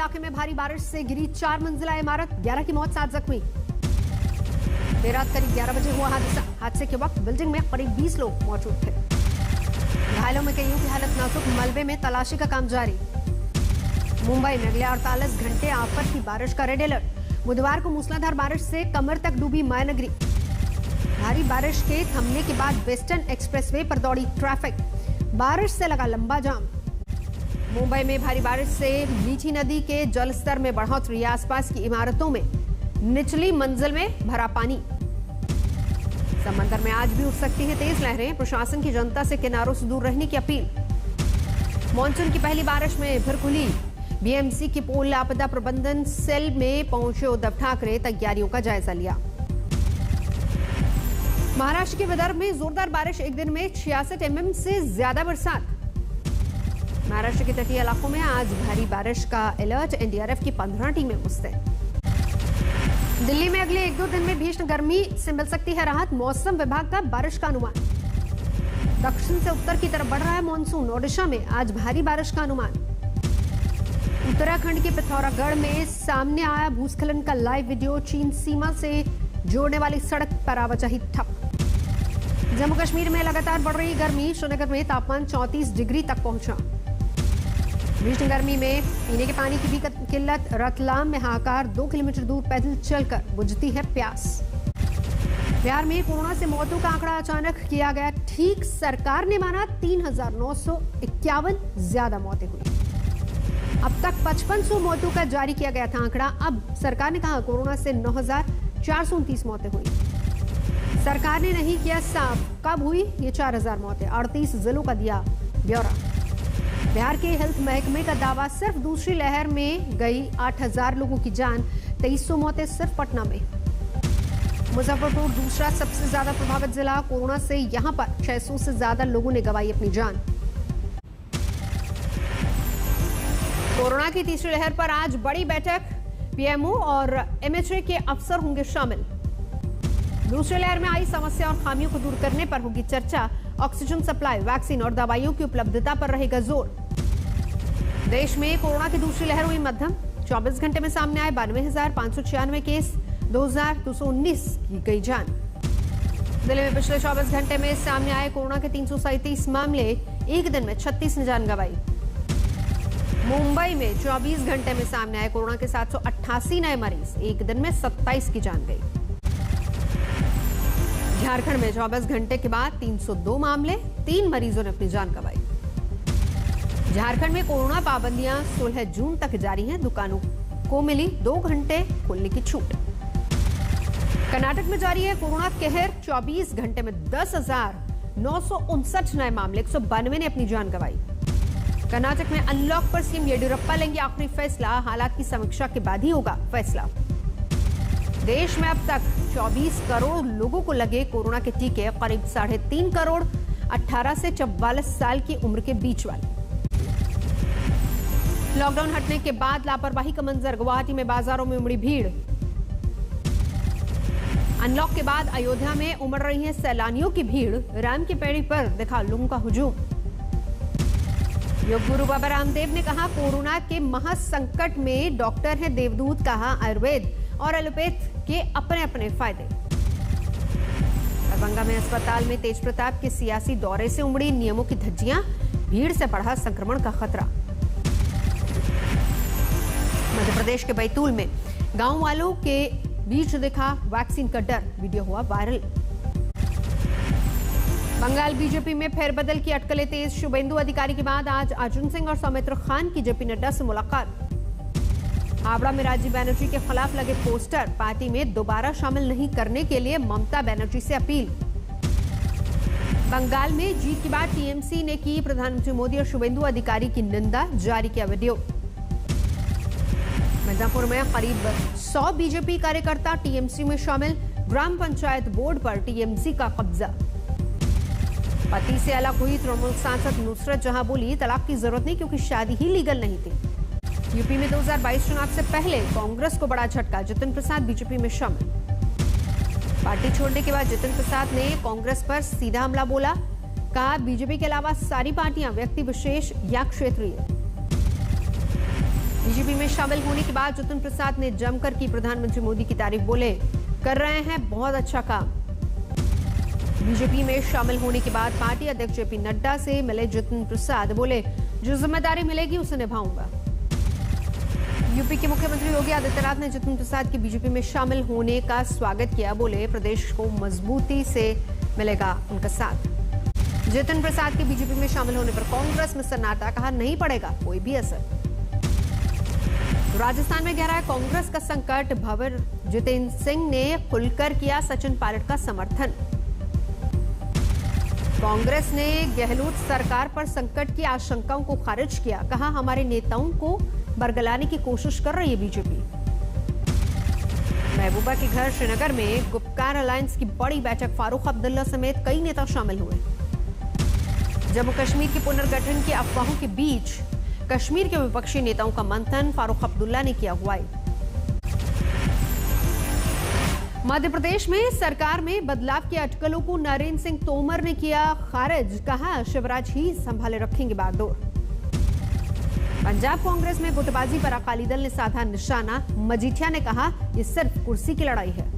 इलाके में भारी बारिश से गिरी 4 मंजिला इमारत, 11 की मौत, 7 जख्मी। देर रात करीब 11 बजे हुआ हादसा। हादसे के वक्त बिल्डिंग में करीब 20 लोग मौजूद थे। घायलों में कईयों की हालत नाजुक, मलबे में तलाशी का काम जारी। मुंबई में अगले 48 घंटे आफत की बारिश का रेड अलर्ट। बुधवार को मूसलाधार बारिश से कमर तक डूबी मायानगरी। भारी बारिश के थमने के बाद वेस्टर्न एक्सप्रेसवे पर दौड़ी ट्रैफिक, बारिश से लगा लंबा जाम। मुंबई में भारी बारिश से मीठी नदी के जलस्तर में बढ़ोतरी, आसपास की इमारतों में निचली मंजिल में भरा पानी। समंदर में आज भी उठ सकती है तेज लहरें, प्रशासन की जनता से किनारों से दूर रहने की अपील। मानसून की पहली बारिश में फिर खुली बीएमसी की पोल, आपदा प्रबंधन सेल में पहुंचे उद्धव ठाकरे, तैयारियों का जायजा लिया। महाराष्ट्र के विदर्भ में जोरदार बारिश, एक दिन में 66 mm से ज्यादा बरसात। महाराष्ट्र के तटीय इलाकों में आज भारी बारिश का अलर्ट, एनडीआरएफ की 15 टीमें मुस्तैद। दिल्ली में अगले 1-2 दिन में भीषण गर्मी से मिल सकती है राहत, मौसम विभाग का बारिश का अनुमान। दक्षिण से उत्तर की तरफ बढ़ रहा है मानसून, ओडिशा में आज भारी बारिश का अनुमान। उत्तराखंड के पिथौरागढ़ में सामने आया भूस्खलन का लाइव वीडियो, चीन सीमा से जोड़ने वाली सड़क पर आवाजाही ठप। जम्मू कश्मीर में लगातार बढ़ रही गर्मी, श्रीनगर में तापमान 34 डिग्री तक पहुंचा। भीषण गर्मी में पीने के पानी की भी किल्लत, रतलाम में हाहाकार, 2 किलोमीटर दूर पैदल चलकर बुझती है प्यास। बिहार में कोरोना से मौतों का आंकड़ा अचानक किया गया ठीक, सरकार ने माना 3,951 ज्यादा मौतें हुई। अब तक 5500 मौतों का जारी किया गया था आंकड़ा, अब सरकार ने कहा कोरोना से 9,429 मौतें हुई। सरकार ने नहीं किया साफ कब हुई ये 4,000 मौतें, 38 जिलों का दिया ब्यौरा। बिहार के हेल्थ महकमे का दावा, सिर्फ दूसरी लहर में गई 8,000 लोगों की जान, 2300 मौतें सिर्फ पटना में। मुजफ्फरपुर दूसरा सबसे ज्यादा प्रभावित जिला, कोरोना से यहां पर 600 से ज्यादा लोगों ने गंवाई अपनी जान। कोरोना की तीसरी लहर पर आज बड़ी बैठक, पीएमओ और एमएचए के अफसर होंगे शामिल। दूसरी लहर में आई समस्या और खामियों को दूर करने पर होगी चर्चा। ऑक्सीजन सप्लाई, वैक्सीन और दवाइयों की उपलब्धता पर रहेगा जोर। देश में कोरोना की दूसरी लहर हुई मध्यम, 24 घंटे में सामने आए 92,596 केस, 2,219 की गई जान। दिल्ली में पिछले 24 घंटे में सामने आए कोरोना के 337 मामले, एक दिन में 36 ने जान गंवाई। मुंबई में 24 घंटे में सामने आए कोरोना के 788 नए मरीज, एक दिन में 27 की जान गई। झारखंड में 24 घंटे के बाद 302 मामले, 3 मरीजों ने अपनी जान गंवाई। झारखंड में कोरोना पाबंदियां 16 जून तक जारी हैं, दुकानों को मिली 2 घंटे खोलने की छूट। कर्नाटक में जारी है कोरोना कहर, 24 घंटे में 10,959 नए मामले, 192 ने अपनी जान गंवाई। कर्नाटक में अनलॉक पर सीएम येडियुरप्पा लेंगे आखिरी फैसला, हालात की समीक्षा के बाद ही होगा फैसला। देश में अब तक 24 करोड़ लोगों को लगे कोरोना के टीके, करीब 3.5 करोड़ 18 से 44 साल की उम्र के बीच वाले। लॉकडाउन हटने के बाद लापरवाही का मंजर, गुवाहाटी में बाजारों में उमड़ी भीड़। अनलॉक के बाद अयोध्या में उमड़ रही है सैलानियों की भीड़, राम की पैड़ी पर दिखा लोगों का हुजूम। योग गुरु बाबा रामदेव ने कहा कोरोना के महासंकट में डॉक्टर है देवदूत, कहा आयुर्वेद और एलोपैथ के अपने अपने फायदे। दरभंगा में अस्पताल में तेज प्रताप के सियासी दौरे से उमड़ी नियमों की धज्जियां, भीड़ से बढ़ा संक्रमण का खतरा। मध्य प्रदेश के बैतूल में गांव वालों के बीच दिखा वैक्सीन का डर, वीडियो हुआ वायरल। बंगाल बीजेपी में फेरबदल की अटकलें तेज, शुभेंदु अधिकारी के बाद आज अर्जुन सिंह और सौमित्र खान की जेपी नड्डा से मुलाकात। हावड़ा में राजीव बनर्जी के खिलाफ लगे पोस्टर, पार्टी में दोबारा शामिल नहीं करने के लिए ममता बनर्जी से अपील। बंगाल में जीत के बाद टीएमसी ने की प्रधानमंत्री मोदी और शुभेंदु अधिकारी की निंदा, जारी किया वीडियो। मिर्जापुर में करीब 100 बीजेपी कार्यकर्ता टीएमसी में शामिल, ग्राम पंचायत बोर्ड पर टीएमसी का कब्जा। पति से अलग हुई तृणमूल सांसद नुसरत जहां बोली तलाक की जरूरत नहीं क्योंकि शादी ही लीगल नहीं थी। यूपी में 2022 चुनाव से पहले कांग्रेस को बड़ा झटका, जितिन प्रसाद बीजेपी में शामिल। पार्टी छोड़ने के बाद जितिन प्रसाद ने कांग्रेस पर सीधा हमला बोला, कहा बीजेपी के अलावा सारी पार्टियां व्यक्ति विशेष या क्षेत्रीय। बीजेपी में शामिल होने के बाद जतिन प्रसाद ने जमकर की प्रधानमंत्री मोदी की तारीफ, बोले कर रहे हैं बहुत अच्छा काम। बीजेपी में शामिल होने के बाद पार्टी अध्यक्ष जेपी नड्डा से मिले जतिन प्रसाद, बोले जो जिम्मेदारी मिलेगी उसे निभाऊंगा। यूपी के मुख्यमंत्री योगी आदित्यनाथ ने जतिन प्रसाद के बीजेपी में शामिल होने का स्वागत किया, बोले प्रदेश को मजबूती से मिलेगा उनका साथ। जतिन प्रसाद के बीजेपी में शामिल होने पर कांग्रेस में सन्नाटा, कहा नहीं पड़ेगा कोई भी असर। राजस्थान में गहरा है कांग्रेस का संकट, भंवर जितेंद्र सिंह ने खुलकर किया सचिन पायलट का समर्थन। कांग्रेस ने गहलोत सरकार पर संकट की आशंकाओं को खारिज किया, कहा हमारे नेताओं को बरगलाने की कोशिश कर रही है बीजेपी। महबूबा के घर श्रीनगर में गुपकार अलायंस की बड़ी बैठक, फारूक अब्दुल्ला समेत कई नेता शामिल हुए। जम्मू कश्मीर के पुनर्गठन की अफवाहों के बीच कश्मीर के विपक्षी नेताओं का मंथन, फारूक अब्दुल्ला ने किया अगुवाई। मध्य प्रदेश में सरकार में बदलाव की अटकलों को नरेंद्र सिंह तोमर ने किया खारिज, कहा शिवराज ही संभाले रखेंगे बागडोर। पंजाब कांग्रेस में गुटबाजी पर अकाली दल ने साधा निशाना, मजीठिया ने कहा ये सिर्फ कुर्सी की लड़ाई है।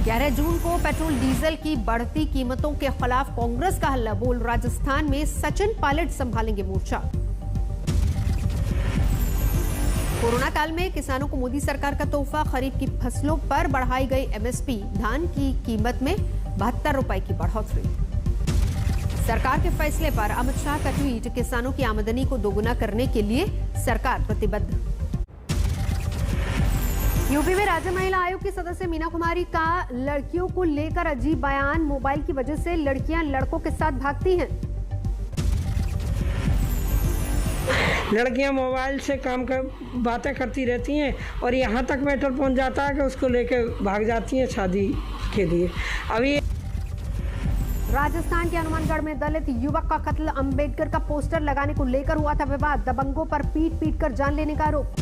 11 जून को पेट्रोल डीजल की बढ़ती कीमतों के खिलाफ कांग्रेस का हल्ला बोल, राजस्थान में सचिन पायलट संभालेंगे मोर्चा। कोरोना काल में किसानों को मोदी सरकार का तोहफा, खरीफ की फसलों पर बढ़ाई गई एमएसपी, धान की कीमत में 72 रुपए की बढ़ोतरी। सरकार के फैसले पर अमित शाह का ट्वीट, किसानों की आमदनी को दोगुना करने के लिए सरकार प्रतिबद्ध। यूपी में राज्य महिला आयोग की सदस्य मीना कुमारी का लड़कियों को लेकर अजीब बयान, मोबाइल की वजह से लड़कियां लड़कों के साथ भागती हैं। लड़कियां मोबाइल से काम कर बातें करती रहती हैं और यहाँ तक मैटर पहुँच जाता है कि उसको लेके भाग जाती हैं शादी के लिए। अभी राजस्थान के हनुमानगढ़ में दलित युवक का कत्ल, अंबेडकर का पोस्टर लगाने को लेकर हुआ था विवाद, दबंगों पर पीट कर जान लेने का आरोप।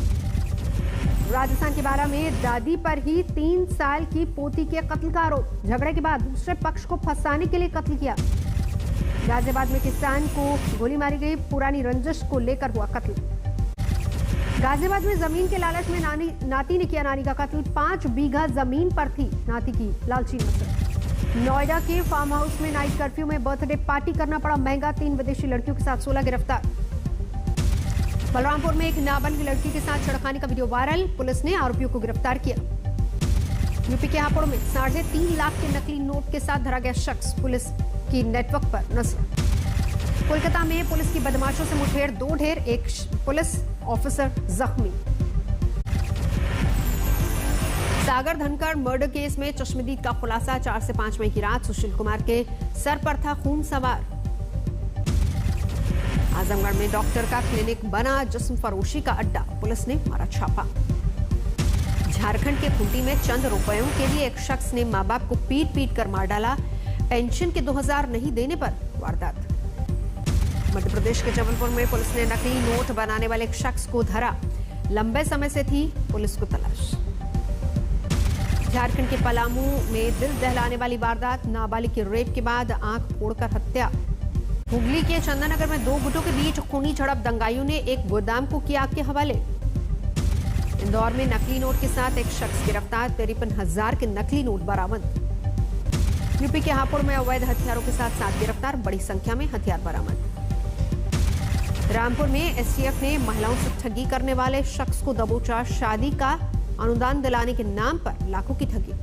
राजस्थान के बारा में दादी पर ही 3 साल की पोती के कत्ल का आरोप, झगड़े के बाद दूसरे पक्ष को फंसाने के लिए कत्ल किया। गाजियाबाद में किसान को गोली मारी गई, पुरानी रंजिश को लेकर हुआ कत्ल। गाजियाबाद में जमीन के लालच में नाती ने किया नानी का कत्ल, 5 बीघा जमीन पर थी नाती की लालची नजर। नोएडा के फार्म हाउस में नाइट कर्फ्यू में बर्थडे पार्टी करना पड़ा महंगा, 3 विदेशी लड़कियों के साथ 16 गिरफ्तार। बलरामपुर में एक नाबालिग लड़की के साथ छेड़खानी का वीडियो वायरल, पुलिस ने आरोपियों को गिरफ्तार किया। यूपी के हापुड़ में 3.5 लाख के नकली नोट के साथ धरा गया शख्स, पुलिस की नेटवर्क पर नजर। कोलकाता में पुलिस की बदमाशों से मुठभेड़, 2 ढेर, एक पुलिस ऑफिसर जख्मी। सागर धनखड़ मर्डर केस में चश्मदीद का खुलासा, 4 से 5 मई की रात सुशील कुमार के सर पर था खून सवार। आजमगढ़ में डॉक्टर का क्लिनिक बना जिस्म फरोशी का अड्डा, पुलिस ने मारा छापा। झारखंड के खूंटी में चंद रुपयों के लिए एक शख्स ने मां बाप को पीट कर मार डाला, पेंशन के 2000 नहीं देने पर वारदात। मध्य प्रदेश के जबलपुर में पुलिस ने नकली नोट बनाने वाले एक शख्स को धरा, लंबे समय से थी पुलिस को तलाश। झारखंड के पलामू में दिल दहलाने वाली वारदात, नाबालिग की रेप के बाद आंख फोड़कर हत्या। हुगली के चंदननगर में 2 गुटों के बीच खूनी झड़प, दंगाइयों ने एक गोदाम को किया आग के हवाले। इंदौर में नकली नोट के साथ एक शख्स गिरफ्तार, 53,000 के नकली नोट बरामद। यूपी के हापुड़ में अवैध हथियारों के साथ 7 गिरफ्तार, बड़ी संख्या में हथियार बरामद। रामपुर में एसटीएफ ने महिलाओं से ठगी करने वाले शख्स को दबोचा, शादी का अनुदान दिलाने के नाम पर लाखों की ठगी।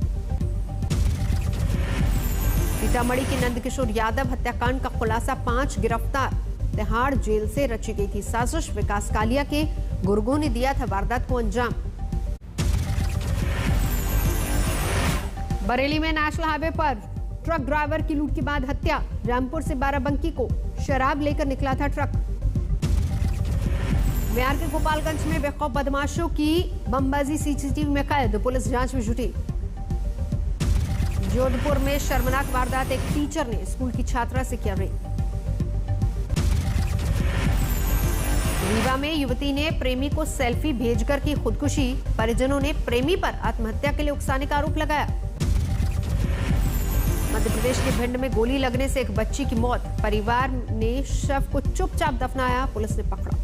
सीतामढ़ी के नंदकिशोर यादव हत्याकांड का खुलासा, 5 गिरफ्तार, तिहाड़ जेल से रची गई थी साजिश, विकास कालिया के गुर्गों ने दिया था वारदात को अंजाम। बरेली में नेशनल हाईवे पर ट्रक ड्राइवर की लूट के बाद हत्या, रामपुर से बाराबंकी को शराब लेकर निकला था ट्रक। बिहार के गोपालगंज में बेखौफ बदमाशों की बमबाजी सीसीटीवी में कैद, पुलिस जांच में जुटी। जोधपुर में शर्मनाक वारदात, एक टीचर ने स्कूल की छात्रा से किया रेप। रीवा में युवती ने प्रेमी को सेल्फी भेजकर की खुदकुशी, परिजनों ने प्रेमी पर आत्महत्या के लिए उकसाने का आरोप लगाया। मध्य प्रदेश के भिंड में गोली लगने से एक बच्ची की मौत, परिवार ने शव को चुपचाप दफनाया, पुलिस ने पकड़ा।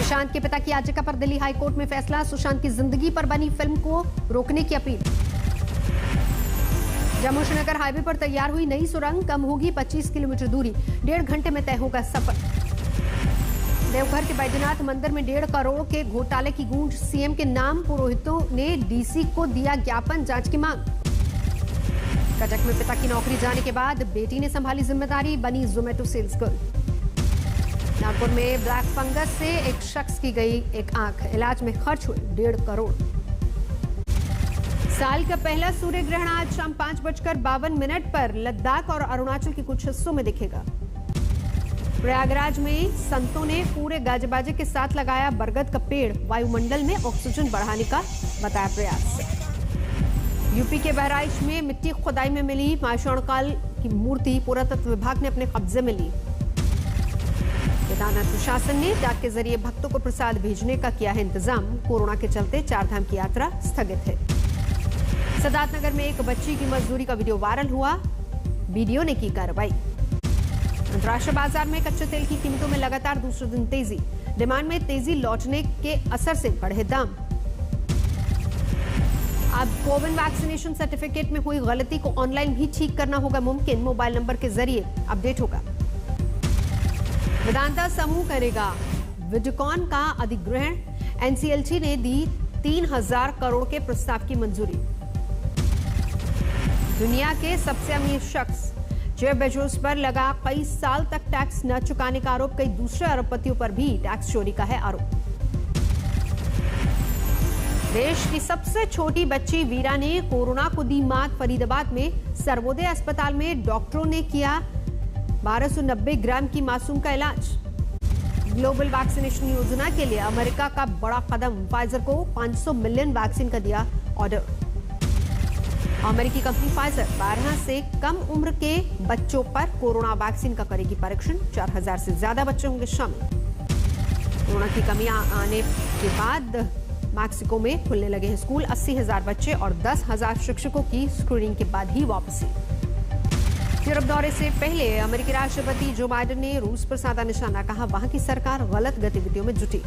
सुशांत के पिता की याचिका पर दिल्ली हाईकोर्ट में फैसला। सुशांत की जिंदगी पर बनी फिल्म को रोकने की अपील। जम्मू श्रीनगर हाईवे पर तैयार हुई नई सुरंग, कम होगी 25 किलोमीटर दूरी, 1.5 घंटे में तय होगा सफर। देवघर के बैद्यनाथ मंदिर में 1.5 करोड़ के घोटाले की गूंज, सीएम के नाम पुरोहितों ने डीसी को दिया ज्ञापन, जांच की मांग। कटक में पिता की नौकरी जाने के बाद बेटी ने संभाली जिम्मेदारी, बनी जोमेटो सेल्स गर्ल। नागपुर में ब्लैक फंगस से एक शख्स की गई एक आंख, इलाज में खर्च हुए 1.5 करोड़। साल का पहला सूर्य ग्रहण आज शाम 5:52 पर लद्दाख और अरुणाचल के कुछ हिस्सों में दिखेगा। प्रयागराज में संतों ने पूरे गाजे-बाजे के साथ लगाया बरगद का पेड़, वायुमंडल में ऑक्सीजन बढ़ाने का बताया प्रयास। यूपी के बहराइच में मिट्टी खुदाई में मिली माषाणकाल की मूर्ति, पुरातत्व विभाग ने अपने कब्जे में ली। केदारनाथ प्रशासन ने डाक के जरिए भक्तों को प्रसाद भेजने का किया है इंतजाम। कोरोना के चलते 4 धाम की यात्रा स्थगित है। सिद्धार्थनगर में एक बच्ची की मजदूरी का वीडियो वायरल हुआ, वीडियो ने की कार्रवाई। अंतर्राष्ट्रीय बाजार में कच्चे तेल की कीमतों में लगातार दूसरे दिन तेजी, डिमांड में तेजी लौटने के असर से बढ़े दाम। अब कोविन वैक्सीनेशन सर्टिफिकेट में हुई गलती को ऑनलाइन भी ठीक करना होगा मुमकिन, मोबाइल नंबर के जरिए अपडेट होगा। वेदांता समूह करेगा वीडियोकॉन का अधिग्रहण, एनसीएलटी ने दी 3000 करोड़ के प्रस्ताव की मंजूरी। दुनिया के सबसे अमीर शख्स जेफ बेजोस पर लगा कई साल तक टैक्स न चुकाने का आरोप, कई दूसरे अरबपतियों पर भी टैक्स चोरी का है आरोप। देश की सबसे छोटी बच्ची वीरा ने कोरोना को दी मात, फरीदाबाद में सर्वोदय अस्पताल में डॉक्टरों ने किया 1290 ग्राम की मासूम का इलाज। ग्लोबल वैक्सीनेशन योजना के लिए अमेरिका का बड़ा कदम, फाइजर को 500 मिलियन वैक्सीन का दिया ऑर्डर। अमेरिकी कंपनी फाइजर 12 से कम उम्र के बच्चों पर कोरोना वैक्सीन का करेगी परीक्षण, 4000 से ज्यादा बच्चे होंगे शामिल। कोरोना की कमी आने के बाद मैक्सिको में खुलने लगे हैं स्कूल, 80,000 बच्चे और 10,000 शिक्षकों की स्क्रीनिंग के बाद ही वापसी। यूरोप दौरे से पहले अमेरिकी राष्ट्रपति जो बाइडेन ने रूस पर साधा निशाना, कहा वहां की सरकार गलत गतिविधियों में जुटी।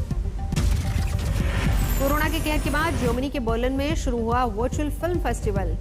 कोरोना के कहर के बाद जर्मनी के बर्लिन में शुरू हुआ वर्चुअल फिल्म फेस्टिवल।